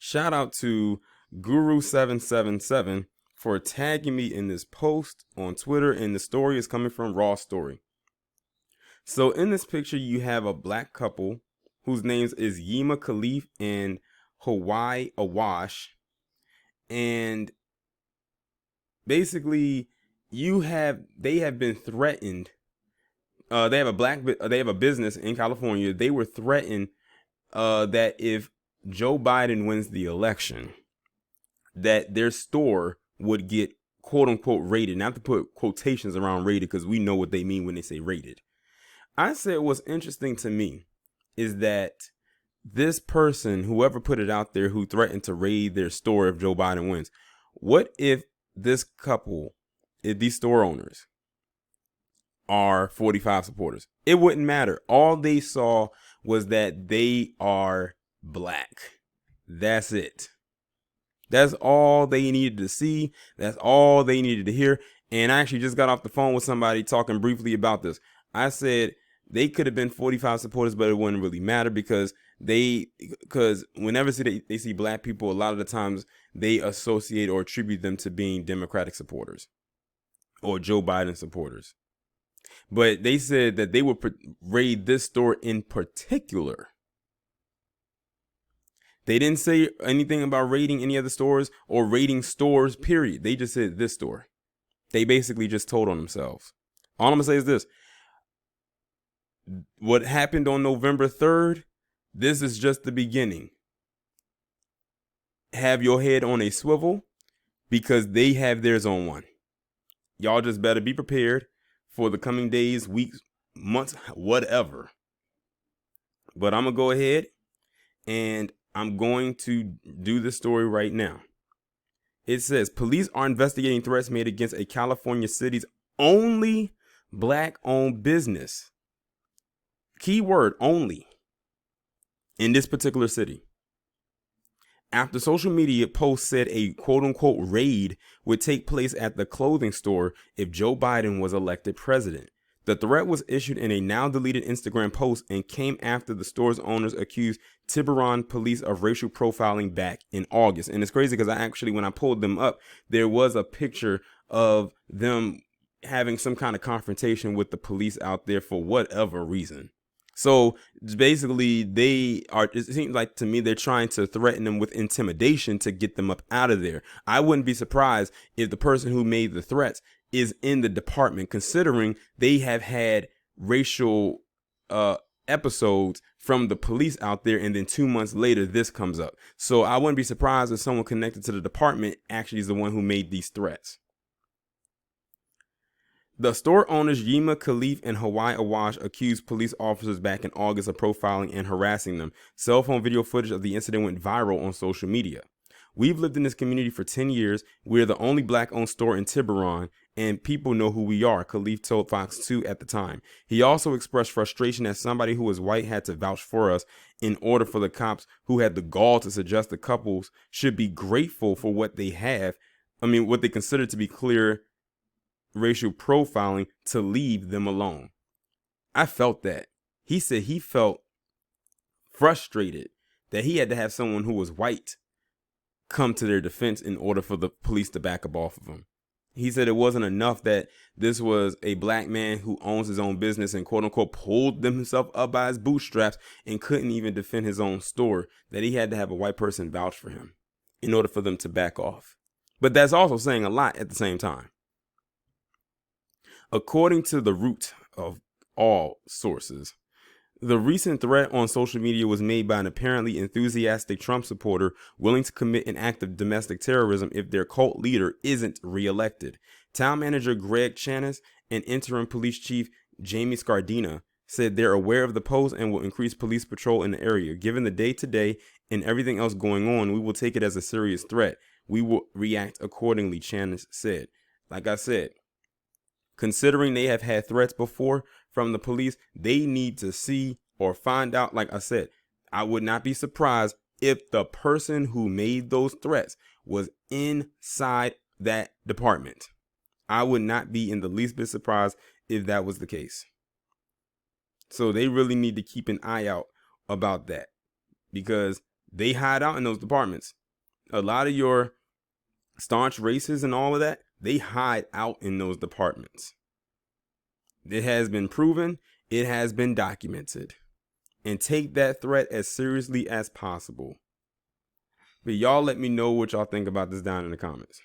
Shout out to Guru777 for tagging me in this post on Twitter, and the story is coming from Raw Story. So in this picture, you have a black couple whose names is Yima Khalif and Hawaii Awash, and basically they have been threatened. They have a business in California. They were threatened that if Joe Biden wins the election, that their store would get quote unquote raided. Not to put quotations around raided, because we know what they mean when they say raided. I said what's interesting to me is that this person, whoever put it out there, who threatened to raid their store if Joe Biden wins, what if this couple, if these store owners are 45 supporters? It wouldn't matter. All they saw was that they are black. That's it. That's all they needed to see. That's all they needed to hear. And I actually just got off the phone with somebody talking briefly about this. I said they could have been 45 supporters, but it wouldn't really matter because whenever they see black people, a lot of the times they associate or attribute them to being Democratic supporters or Joe Biden supporters. But they said that they would raid this store in particular. They didn't say anything about raiding any other stores or raiding stores, period. They just said this store. They basically just told on themselves. All I'm going to say is this. What happened on November 3rd, this is just the beginning. Have your head on a swivel because they have theirs on one. Y'all just better be prepared for the coming days, weeks, months, whatever. But I'm going to go ahead and I'm going to do the story right now. It says police are investigating threats made against a California city's only black-owned business. Keyword only in this particular city. After social media posts said a quote-unquote raid would take place at the clothing store if Joe Biden was elected president. The threat was issued in a now-deleted Instagram post and came after the store's owners accused Tiburon police of racial profiling back in August. And it's crazy because when I pulled them up, there was a picture of them having some kind of confrontation with the police out there for whatever reason. So basically it seems like to me they're trying to threaten them with intimidation to get them up out of there. I wouldn't be surprised if the person who made the threats is in the department, considering they have had racial episodes from the police out there, and then 2 months later this comes up. So I wouldn't be surprised if someone connected to the department actually is the one who made these threats. The store owners Yima Khalif and Hawaii Awash accused police officers back in August of profiling and harassing them. Cell phone video footage of the incident went viral on social media. We've lived in this community for 10 years. We're the only black-owned store in Tiburon, and people know who we are, Khalif told Fox 2 at the time. He also expressed frustration that somebody who was white had to vouch for us in order for the cops who had the gall to suggest the couples should be grateful for what they have. What they consider to be clear racial profiling, to leave them alone. I felt that. He said he felt frustrated that he had to have someone who was white come to their defense in order for the police to back up off of him. He said it wasn't enough that this was a black man who owns his own business and quote unquote pulled himself up by his bootstraps and couldn't even defend his own store, that he had to have a white person vouch for him in order for them to back off. But that's also saying a lot at the same time. According to the root of all sources, the recent threat on social media was made by an apparently enthusiastic Trump supporter willing to commit an act of domestic terrorism if their cult leader isn't reelected. Town manager Greg Chanis and interim police chief Jamie Scardina said they're aware of the post and will increase police patrol in the area. Given the day-to-day and everything else going on, we will take it as a serious threat. We will react accordingly, Chanis said. Like I said, considering they have had threats before from the police, they need to see or find out. Like I said, I would not be surprised if the person who made those threats was inside that department. I would not be in the least bit surprised if that was the case. So they really need to keep an eye out about that, because They hide out in those departments. A lot of your staunch racists and all of that, they hide out in those departments. It has been proven. It has been documented. And take that threat as seriously as possible. But y'all let me know what y'all think about this down in the comments.